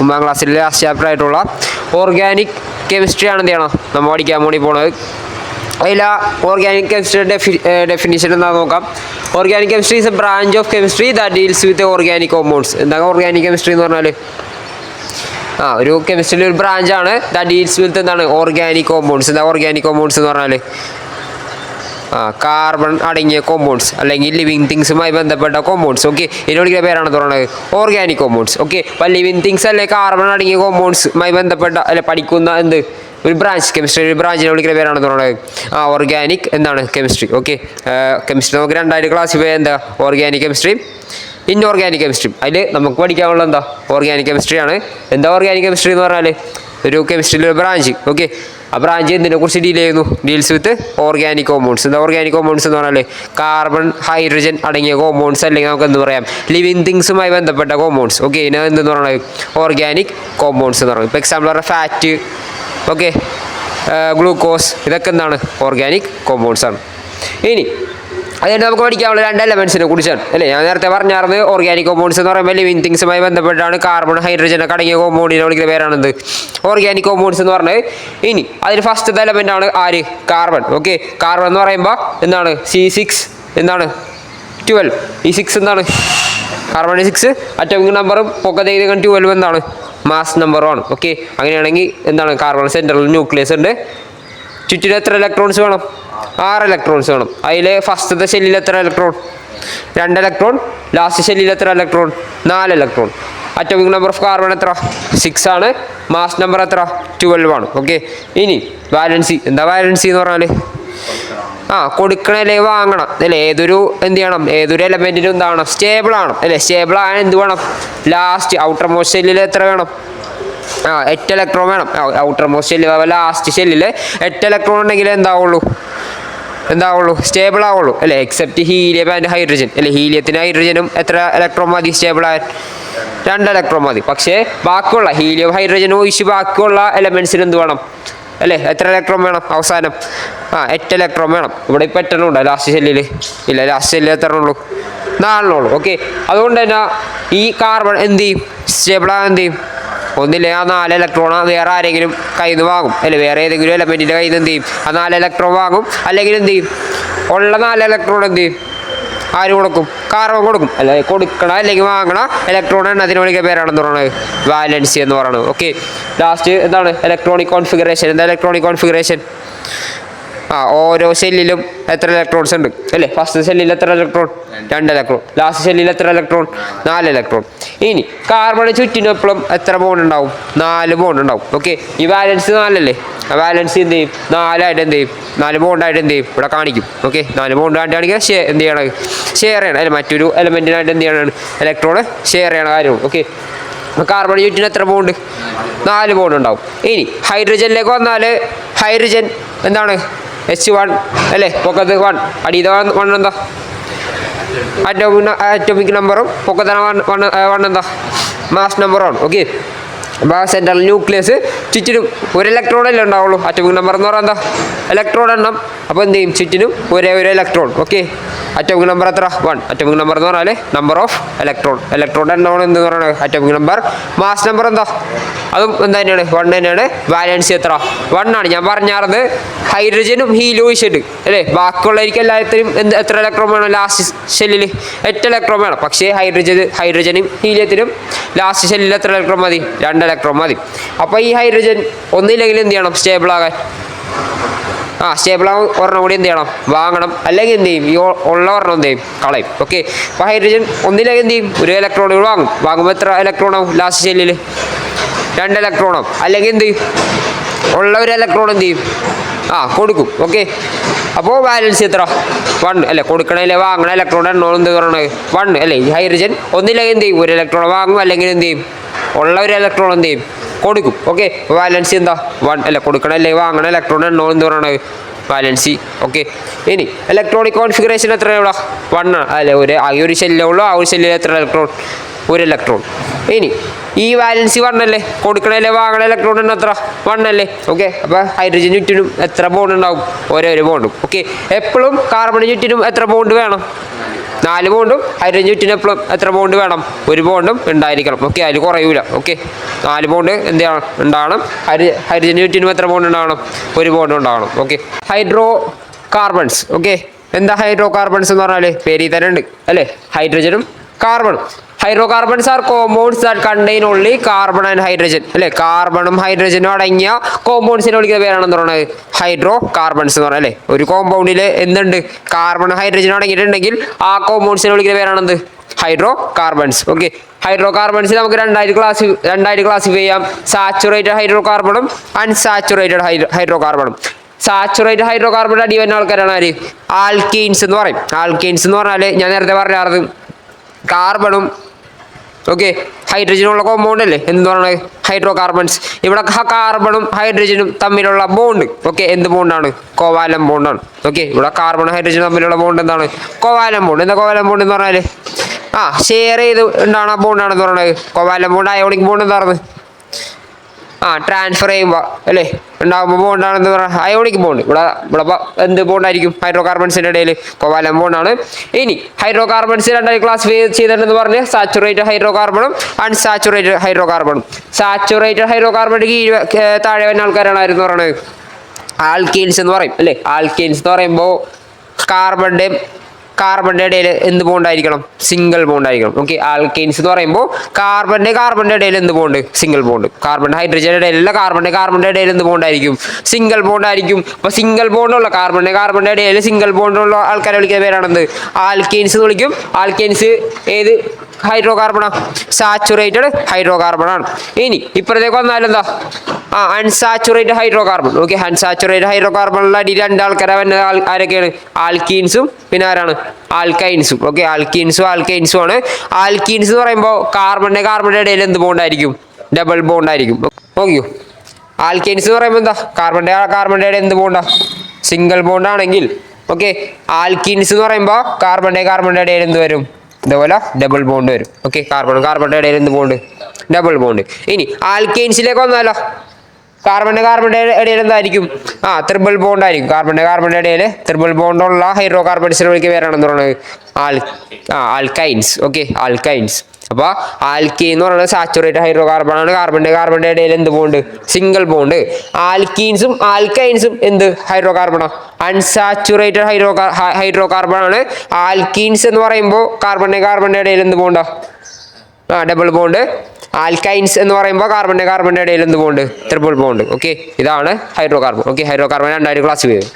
9ാം ക്ലാസ്സിലെ last chapter ആയിട്ടുള്ള organic കെമിസ്ട്രിയാണ് എന്ത് ചെയ്യണം നമ്മൾ പഠിക്കാൻ വേണ്ടി പോണത്. അതിൽ ഓർഗാനിക് കെമിസ്ട്രിയുടെ ഡെഫിനിഷൻ എന്താണെന്ന് നോക്കാം. Organic chemistry is A branch of chemistry that deals with organic compounds. എന്താണ് ഓർഗാനിക് കെമിസ്ട്രി എന്ന് പറഞ്ഞാൽ? ഒരു കെമിസ്ട്രിയിലെ ഒരു ബ്രാഞ്ചാണ് ദാറ്റ് ഡീൽസ് വിത്ത് എന്താണ് ഓർഗാനിക് കോമ്പൗണ്ട്സ്. എന്താ ഓർഗാനിക് കോമ്പൗണ്ട്സ് എന്ന് പറഞ്ഞാൽ? കാർബൺ അടങ്ങിയ കോമ്പൗണ്ട്സ് അല്ലെങ്കിൽ ലിവിങ് തിങ്സുമായി ബന്ധപ്പെട്ട കോമ്പൗണ്ട്സ്. ഓക്കെ, ഇതിനെ വിളിക്കുന്ന പേരാണ് പറയുന്നത് ഓർഗാനിക് കോമ്പൗണ്ട്സ്. ഓക്കെ, അപ്പോൾ ലിവിങ് തിങ്സ് അല്ലെ കാർബൺ അടങ്ങിയ കോമ്പൗണ്ട്സുമായി ബന്ധപ്പെട്ട അല്ലെ പഠിക്കുന്ന എന്ത് ഒരു ബ്രാഞ്ച്, കെമിസ്ട്രി ഒരു ബ്രാഞ്ചിനെ വിളിക്കുന്ന പേരാണ് പറയുന്നത് ഓർഗാനിക് എന്താണ് കെമിസ്ട്രി. ഓക്കെ, കെമിസ്ട്രി നമുക്ക് രണ്ടായിട്ട് ക്ലാസിഫൈ എന്താ ഓർഗാനിക് കെമിസ്ട്രിയും ഇൻഓർഗാനിക് കെമിസ്ട്രിയും. അതിൽ നമുക്ക് പഠിക്കാനുള്ള എന്താ ഓർഗാനിക് കെമിസ്ട്രിയാണ്. എന്താ ഓർഗാനിക് കെമിസ്ട്രി എന്ന് പറഞ്ഞാൽ? ഒരു കെമിസ്ട്രിയിലെ ഒരു ബ്രാഞ്ച്. ഓക്കെ, ആ ബ്രാഞ്ച് എന്തിനെക്കുറിച്ച് ഡീൽ ചെയ്യുന്നു? Deals with organic compounds. എന്താ ഓർഗാനിക് കോമ്പൗണ്ട്സ് എന്ന് പറഞ്ഞാൽ? കാർബൺ ഹൈഡ്രജൻ അടങ്ങിയ കോമ്പൗണ്ട്സ് അല്ലെങ്കിൽ നമുക്ക് എന്ത് പറയാം ലിവിങ് തിങ്സുമായി ബന്ധപ്പെട്ട കോമ്പൗണ്ട്സ്. ഓക്കെ, ഇതിനെ എന്തെന്ന് പറയുന്നത് ഓർഗാനിക് കോമ്പൗണ്ട്സ് എന്ന് പറയുന്നത്. ഇപ്പോൾ എക്സാമ്പിൾ പറഞ്ഞാൽ ഫാറ്റ്, ഓക്കെ, ഗ്ലൂക്കോസ്, ഇതൊക്കെ എന്താണ് ഓർഗാനിക് കോമ്പൗണ്ട്സ് ആണ്. ഇനി അതുകൊണ്ട് നമുക്ക് പഠിക്കാനുള്ള 2 എലമെൻസിനെ കുറിച്ചാണ് അല്ലേ. ഞാൻ നേരത്തെ പറഞ്ഞായിരുന്നു ഓർഗാനിക് കോമ്പൗണ്ട്സ് എന്ന് പറയുമ്പോൾ ലിവിങ് തിങ്സുമായി ബന്ധപ്പെട്ടാണ് കാർബൺ ഹൈഡ്രജൻ ഒക്കെ അടങ്ങിയ കോമ്പൗണ്ടിനെ വിളിക്കുന്ന പേരാണെന്ത് ഓർഗാനിക് കോമ്പൗണ്ട്സ് എന്ന് പറഞ്ഞത്. ഇനി അതിൽ ഫസ്റ്റത്തെ എലമെൻ്റ് ആണ് ആര്? കാർബൺ. ഓക്കെ, കാർബൺ എന്ന് പറയുമ്പോൾ എന്താണ് C6 എന്താണ് 12. ഈ 6 എന്താണ് കാർബൺ 6 അറ്റോമിക് നമ്പറും പൊക്കത്തേക്ക് 12 എന്താണ് മാസ് നമ്പറുമാണ്. ഓക്കെ, അങ്ങനെയാണെങ്കിൽ എന്താണ് കാർബൺ സെൻട്രൽ ന്യൂക്ലിയസ് ഉണ്ട്. ചുറ്റിന് എത്ര ഇലക്ട്രോൺസ് വേണം? 6 ഇലക്ട്രോൺസ് വേണം. അതിൽ ഫസ്റ്റത്തെ ഷെല്ലിൽ എത്ര ഇലക്ട്രോൺ? 2 ഇലക്ട്രോൺ. ലാസ്റ്റ് ഷെല്ലിൽ എത്ര electron? 4 electron. Atomic number of carbon എത്ര? 6 ആണ്. മാസ് നമ്പർ എത്ര? 12 ആണ്. ഓക്കെ, ഇനി വാലൻസി. എന്താ വാലൻസി എന്ന് പറഞ്ഞാൽ? കൊടുക്കണം അല്ലെങ്കിൽ വാങ്ങണം അല്ലേ. ഏതൊരു എന്ത് ചെയ്യണം ഏതൊരു എലമെൻറ്റിനും എന്താണ് സ്റ്റേബിൾ ആണ് അല്ലേ. സ്റ്റേബിൾ ആയാൽ എന്ത് വേണം? ലാസ്റ്റ് ഔട്ടർ മോസ്റ്റ് ഷെല്ലിൽ എത്ര വേണം? 8 ഇലക്ട്രോൺ വേണം. ഔട്ടർ മോസ്റ്റ് ഷെല്ലിൽ ലാസ്റ്റ് ഷെല്ലിൽ 8 ഇലക്ട്രോൺ ഉണ്ടെങ്കിൽ എന്താവുള്ളൂ സ്റ്റേബിൾ ആവുള്ളൂ അല്ലേ. എക്സെപ്റ്റ് ഹീലിയം ആൻഡ് ഹൈഡ്രജൻ അല്ലേ. ഹീലിയത്തിന് ഹൈഡ്രജനും എത്ര ഇലക്ട്രോൺ മതി സ്റ്റേബിൾ ആയാൽ? 2 ഇലക്ട്രോൺ മതി. പക്ഷേ ബാക്കിയുള്ള ഹീലിയം ഹൈഡ്രജനും ഒഴിച്ച് ബാക്കിയുള്ള എലമെൻസിന് എന്ത് വേണം അല്ലേ? എത്ര ഇലക്ട്രോൺ വേണം അവസാനം? 8 ഇലക്ട്രോൺ വേണം. ഇവിടെ ഇപ്പോൾ 8 ഉണ്ടോ ലാസ്റ്റ് ഷെല്ലിൽ? ഇല്ല, ലാസ്റ്റ് ഷെല്ലിൽ എത്ര ഉള്ളൂ? 4 ഉള്ളൂ. ഓക്കെ, അതുകൊണ്ട് തന്നെ ഈ കാർബൺ എന്ത് ചെയ്യും? സ്റ്റേബിൾ ആകാൻ എന്ത് ചെയ്യും? ഒന്നില്ലേ ആ 4 ഇലക്ട്രോൺ വേറെ ആരെങ്കിലും കയ്യിൽ നിന്ന് വാങ്ങും അല്ലെ. വേറെ ഏതെങ്കിലും എലമെൻറ്റിൻ്റെ കയ്യിൽ നിന്ന് എന്ത് ചെയ്യും? ആ 4 ഇലക്ട്രോൺ വാങ്ങും. അല്ലെങ്കിൽ എന്ത് ചെയ്യും? ഉള്ള 4 ഇലക്ട്രോൺ എന്ത് ചെയ്യും? ആര് കൊടുക്കും? കാർബൺ കൊടുക്കും. അല്ലെ കൊടുക്കണ അല്ലെങ്കിൽ വാങ്ങണ ഇലക്ട്രോൺ എണ്ണത്തിന് വിളിക്കുന്ന പേരാണെന്ന് പറയുന്നത് വാലൻസി എന്ന് പറയുന്നത്. ഓക്കെ, ലാസ്റ്റ് എന്താണ് ഇലക്ട്രോണിക് കോൺഫിഗറേഷൻ. എന്താ ഇലക്ട്രോണിക് കോൺഫിഗറേഷൻ? ഓരോ സെല്ലിലും എത്ര ഇലക്ട്രോൺസ് ഉണ്ട് അല്ലേ. ഫസ്റ്റ് സെല്ലിൽ എത്ര ഇലക്ട്രോൺ? 2 ഇലക്ട്രോൺ. ലാസ്റ്റ് സെല്ലിൽ എത്ര ഇലക്ട്രോൺ? 4 ഇലക്ട്രോൺ. ഇനി കാർബൺ ചുറ്റിനും എപ്പോഴും എത്ര ബോണ്ട് ഉണ്ടാവും? 4 ബോണ്ട് ഉണ്ടാവും. ഓക്കെ, ഈ ബാലൻസ് 4 അല്ലേ. ആ ബാലൻസ് എന്ത് ചെയ്യും? 4 ആയിട്ട് എന്ത് ചെയ്യും? 4 ബോണ്ടായിട്ട് എന്ത് ചെയ്യും? ഇവിടെ കാണിക്കും. ഓക്കെ, 4 ബോണ്ടായിട്ട് കാണിക്കുക എന്ത് ചെയ്യണം? ഷെയർ ചെയ്യണം അല്ലെ. മറ്റൊരു എലമെൻറ്റിനായിട്ട് എന്ത് ചെയ്യണം? ഇലക്ട്രോൺ ഷെയർ ചെയ്യണ കാര്യമാണ്. ഓക്കെ, കാർബൺ ചുറ്റിന് എത്ര ബോണ്ട്? 4 ബോണ്ട് ഉണ്ടാവും. ഇനി ഹൈഡ്രജനിലേക്ക് വന്നാൽ ഹൈഡ്രജൻ എന്താണ് H1 അല്ലേ. പൊക്കത്ത് 1 അടിയത 1 എന്താ അറ്റോമിക് നമ്പറും പൊക്കത്താണ് 1 എന്താ മാസ് നമ്പറാണ്. ഓക്കെ, അപ്പോൾ സെൻട്രൽ ന്യൂക്ലിയസ് ചുറ്റിനും 1 ഇലക്ട്രോൺ അല്ലേ ഉണ്ടാവുള്ളൂ. അറ്റോമിക് നമ്പർ എന്ന് പറഞ്ഞാൽ എന്താ ഇലക്ട്രോൺ എണ്ണം. അപ്പോൾ എന്ത് ചെയ്യും? ചുറ്റിനും ഒരേ ഇലക്ട്രോൺ. ഓക്കെ, അറ്റോമിക് നമ്പർ എത്ര? 1. അറ്റോമിക് നമ്പർ എന്ന് പറഞ്ഞാൽ നമ്പർ ഓഫ് ഇലക്ട്രോൺ എണ്ണമാണ് എന്ത് പറയുന്നത് അറ്റോമിക് നമ്പർ. മാസ് നമ്പർ എന്താ? അതും എന്താ തന്നെയാണ്? 1 തന്നെയാണ്. വാലൻസി എത്ര? 1 ആണ്. ഞാൻ പറഞ്ഞാർന്നത് ഹൈഡ്രജനും ഹീലിയം ഒഴിച്ചിട്ട് അല്ലേ. ബാക്കിയുള്ളവർക്ക് എല്ലാത്തിനും എത്ര ഇലക്ട്രോൺ വേണം? ലാസ്റ്റ് ഷെല്ലിൽ 8 ഇലക്ട്രോൺ വേണം. പക്ഷേ ഹൈഡ്രജനും ഹീലിയത്തിനും ലാസ്റ്റ് ഷെല്ലിൽ എത്ര ഇലക്ട്രോൺ മതി? 2 ഇലക്ട്രോൺ മതി. അപ്പോൾ ഈ ഹൈഡ്രജൻ ഒന്നില്ലെങ്കിൽ എന്ത് ചെയ്യണം? സ്റ്റേബിൾ ആകാൻ സ്റ്റേബിൾ ആകാൻ ഒരെണ്ണം കൂടി എന്ത് ചെയ്യണം? വാങ്ങണം. അല്ലെങ്കിൽ എന്ത് ചെയ്യും? ഈ ഉള്ള ഒരെണ്ണം എന്ത് ചെയ്യും? കളയും. ഓക്കെ, അപ്പോൾ ഹൈഡ്രജൻ ഒന്നിലേക്ക് എന്ത് ചെയ്യും? 1 ഇലക്ട്രോൺ വാങ്ങുമ്പോൾ എത്ര ഇലക്ട്രോൺ ആവും ലാസ്റ്റ് ഷെല്ലിൽ? 2 ഇലക്ട്രോൺ ആവും. അല്ലെങ്കിൽ എന്ത് ചെയ്യും? ഉള്ള 1 ഇലക്ട്രോൺ എന്ത് ചെയ്യും? കൊടുക്കും. ഓക്കെ, അപ്പോൾ ബാലൻസ് എത്ര? 1 അല്ലേ. കൊടുക്കണല്ലേ വാങ്ങണ ഇലക്ട്രോൺ എണ്ണോ എന്ത് പറയണത്? 1 അല്ലേ. ഈ ഹൈഡ്രജൻ ഒന്നിലേക്ക് എന്ത് ചെയ്യും? 1 ഇലക്ട്രോൺ വാങ്ങും. അല്ലെങ്കിൽ എന്ത് ചെയ്യും? ഉള്ള 1 ഇലക്ട്രോൺ എന്ത് ചെയ്യും? കൊടുക്കും. ഓക്കെ, വാലൻസി എന്താ? 1 അല്ലേ. കൊടുക്കണല്ലേ വാങ്ങണ ഇലക്ട്രോൺ എണ്ണോ എന്ത് പറയണത്? വാലൻസി. ഓക്കെ, ഇനി ഇലക്ട്രോണിക് കോൺഫിഗറേഷൻ എത്രയുള്ള? 1 അല്ലേ. ഒരു ഷെല്ലേ ഉള്ളൂ. ആ ഒരു ഷെല്ലിൽ എത്ര ഇലക്ട്രോൺ? 1 ഇലക്ട്രോൺ. ഇനി ഈ വാലൻസി 1 അല്ലേ. കൊടുക്കണല്ലേ വാങ്ങണ ഇലക്ട്രോൺ എണ്ണം എത്ര? 1 അല്ലേ. ഓക്കെ, അപ്പോൾ ഹൈഡ്രജൻ ചുറ്റിനും എത്ര ബോണ്ട് ഉണ്ടാവും? ഒരേ ഒരു ബോണ്ടും. ഓക്കെ, എപ്പോഴും കാർബൺ ചുറ്റിനും എത്ര ബോണ്ട് വേണം? 4 ബോണ്ടും ഹൈഡ്രജൻ ചുറ്റിനും എപ്പോഴും എത്ര ബോണ്ട് വേണം? ഒരു ബോണ്ടും ഉണ്ടായിരിക്കണം. ഓക്കെ, അതിൽ കുറയൂല. ഓക്കെ, 4 ബോണ്ട് എന്ത് ചെയ്യണം? ഉണ്ടാവണം. ഹൈഡ്രജൻ ചുറ്റിനും എത്ര ബോണ്ട് ഉണ്ടാവണം? ഒരു ബോണ്ട് ഉണ്ടാവണം. Okay, hydrocarbons. ഓക്കെ, എന്താ ഹൈഡ്രോ കാർബൺസ് എന്ന് പറഞ്ഞാൽ പേരിൽ തന്നെ ഉണ്ട് അല്ലേ? ഹൈഡ്രജനും കാർബണും. Hydrocarbons are compounds that contain only carbon and hydrogen അല്ലേ? കാർബണും ഹൈഡ്രജനും അടങ്ങിയ കോമ്പൗണ്ട്സിനെ വിളിക്കുന്ന പേരാണെന്ന് പറയുന്നത് ഹൈഡ്രോ കാർബൺസ് എന്ന് പറഞ്ഞാൽ അല്ലേ? ഒരു കോമ്പൗണ്ടിൽ എന്തുണ്ട്? കാർബൺ ഹൈഡ്രജൻ അടങ്ങിയിട്ടുണ്ടെങ്കിൽ ആ കോമ്പൗണ്ട്സിനെ വിളിക്കുന്ന പേരാണെന്ത്? Hydrocarbons. Okay, hydrocarbons നമുക്ക് രണ്ടായിട്ട് ക്ലാസിഫൈ ചെയ്യാം. സാച്ചുറേറ്റഡ് ഹൈഡ്രോ കാർബണും അൺസാച്ചുറേറ്റഡ് ഹൈഡ്രോ കാർബണും. സാച്ചുറേറ്റഡ് ഹൈഡ്രോ കാർബൺ അടി വരുന്ന ആൾക്കാരാണ് ആര്? ആൽക്കീൻസ് എന്ന് പറയും. ആൽക്കീൻസ് എന്ന് പറഞ്ഞാൽ ഞാൻ നേരത്തെ പറഞ്ഞായിരുന്നു കാർബണും ഓക്കെ ഹൈഡ്രജനുള്ള കോമ്പൗണ്ട് അല്ലേ എന്ന് പറയുന്നത് ഹൈഡ്രോ കാർബൺസ്. ഇവിടെ കാർബണും ഹൈഡ്രജനും തമ്മിലുള്ള ബോണ്ട് ഓക്കെ എന്ത് ബോണ്ടാണ്? കോവാലം ബോണ്ടാണ്. ഓക്കെ, ഇവിടെ കാർബണും ഹൈഡ്രജനും തമ്മിലുള്ള ബോണ്ട് എന്താണ്? കോവാലം ബോണ്ട്. എന്താ കോവാലം ബോണ്ട് എന്ന് പറഞ്ഞാൽ ഷെയർ ചെയ്ത് ഉണ്ടാണ് ബോണ്ടാണെന്ന് പറയുന്നത്. കോവാലം ബോണ്ട് അയോണിക് ബോണ്ട് എന്ന് പറയുന്നത് ട്രാൻസ്ഫർ ചെയ്യുമ്പോൾ അല്ലേ ഉണ്ടാകുമ്പോൾ ബോണ്ടാണെന്ന് പറയുന്നത് അയോണിക് ബോണ്ട്. ഇവിടെ എന്ത് ബോണ്ടായിരിക്കും? ഹൈഡ്രോ കാർബൺസിൻ്റെ ഇടയിൽ കോവാലം ബോണ്ടാണ്. ഇനി ഹൈഡ്രോ കാർബൺസ് രണ്ടായി ക്ലാസിഫൈ ചെയ്തിട്ടുണ്ടെന്ന് പറഞ്ഞ് സാച്ചുറേറ്റഡ് ഹൈഡ്രോ കാർബണും അൺസാച്ചുറേറ്റഡ് ഹൈഡ്രോ കാർബണും. സാച്ചുറേറ്റഡ് ഹൈഡ്രോ കാർബണിൻ്റെ താഴെ വരുന്ന ആൾക്കാരാണ് ആരെന്ന് പറയുന്നത്? ആൽക്കീൻസ് എന്ന് പറയും അല്ലേ? ആൽക്കീൻസ് എന്ന് പറയുമ്പോൾ കാർബണിൻ്റെ ഇടയിൽ എന്ത് ബോണ്ടായിരിക്കണം? സിംഗിൾ ബോണ്ടായിരിക്കണം. ഓക്കെ, ആൽക്കീൻസ് എന്ന് പറയുമ്പോൾ കാർബണിൻ്റെ ഇടയിൽ എന്ത് ബോണ്ട്? Single bond. കാർബൺ ഹൈഡ്രജൻ്റെ ഇടയിലല്ല, കാർബണിൻ്റെ ഇടയിൽ എന്ത് ബോണ്ടായിരിക്കും? സിംഗിൾ ബോണ്ടായിരിക്കും. അപ്പോൾ സിംഗിൾ ബോണ്ടുള്ള കാർബണിൻ്റെ ഇടയിൽ സിംഗിൾ ബോണ്ടുള്ള ആൾക്കാരെ വിളിക്കുന്ന പേരാണെന്ത്? ആൽക്കീൻസ് എന്ന് വിളിക്കും. ആൽക്കീൻസ് ഏത് ഹൈഡ്രോ കാർബണാണ്? സാച്ചുറേറ്റഡ് ഹൈഡ്രോ കാർബണാണ്. ഇനി ഇപ്പുറത്തേക്ക് വന്നാൽ എന്താ? Unsaturated hydrocarbon. Okay, unsaturated ഹൈഡ്രോ കാർബണിലുള്ള അടി രണ്ട് ആൾക്കാരെ വരുന്ന ആരൊക്കെയാണ്? ആൽക്കീൻസും പിന്നെ ആരാണ്? ആൽക്കൈൻസും. ഓക്കെ, ആൽക്കൈൻസും ആണ്. ആൽക്കീൻസ് എന്ന് പറയുമ്പോൾ കാർബണിൻ്റെ ഇടയിൽ എന്ത് ബോണ്ടായിരിക്കും? ഡബിൾ ബോണ്ടായിരിക്കും. നോക്കിയോ, ആൽക്കൈൻസ് എന്ന് പറയുമ്പോൾ എന്താ? കാർബണിൻ്റെ ഇടയിൽ എന്ത് ബോണ്ടാ? സിംഗിൾ ബോണ്ടാണെങ്കിൽ ഓക്കെ, ആൽക്കീൻസ് എന്ന് പറയുമ്പോൾ കാർബണിൻ്റെ ഇടയിൽ എന്ത് വരും? ഇതുപോലെ ഡബിൾ ബോണ്ട് വരും. ഓക്കെ, കാർബണിൻ്റെ ഇടയിൽ എന്ത് ബോണ്ട്? Double bond. ഇനി ആൽക്കൈൻസിലേക്ക് വന്നാലോ കാർബണിൻ്റെ ഇടയിൽ എന്തായിരിക്കും? ത്രിബിൾ ബോണ്ട് ആയിരിക്കും. കാർബണിൻ്റെ ഇടയിൽ ത്രിബിൾ ബോണ്ടുള്ള ഹൈഡ്രോ കാർബൺസിനെ വിളിക്കുക പേരാണെന്ന് പറയുന്നത് ആൽക്കൈൻസ്. Okay, alkynes. അപ്പോൾ ആൽക്കീൻ എന്ന് പറയുന്നത് സാച്ചുറേറ്റഡ് ഹൈഡ്രോ കാർബണാണ്. കാർബണിൻ്റെ ഇടയിൽ എന്ത് ബോണ്ട്? Single bond. ആൽക്കീൻസും ആൽക്കൈൻസും എന്ത് ഹൈഡ്രോ കാർബണാണ്? അൺസാച്ചുറേറ്റഡ് ഹൈഡ്രോ കാർബണാണ്. ആൽക്കീൻസ് എന്ന് പറയുമ്പോൾ കാർബണിൻ്റെ ഇടയിൽ എന്ത് ബോണ്ടാ? Double bond. ആൽക്കൈൻസ് എന്ന് പറയുമ്പോൾ കാർബണിൻ്റെ ഇടയിൽ എന്ത് ബോണ്ട്? Triple bond. ഓക്കെ, ഇതാണ് hydro carbon. Okay, hydro carbon രണ്ടായിട്ട് ക്ലാസിഫൈ ചെയ്യും.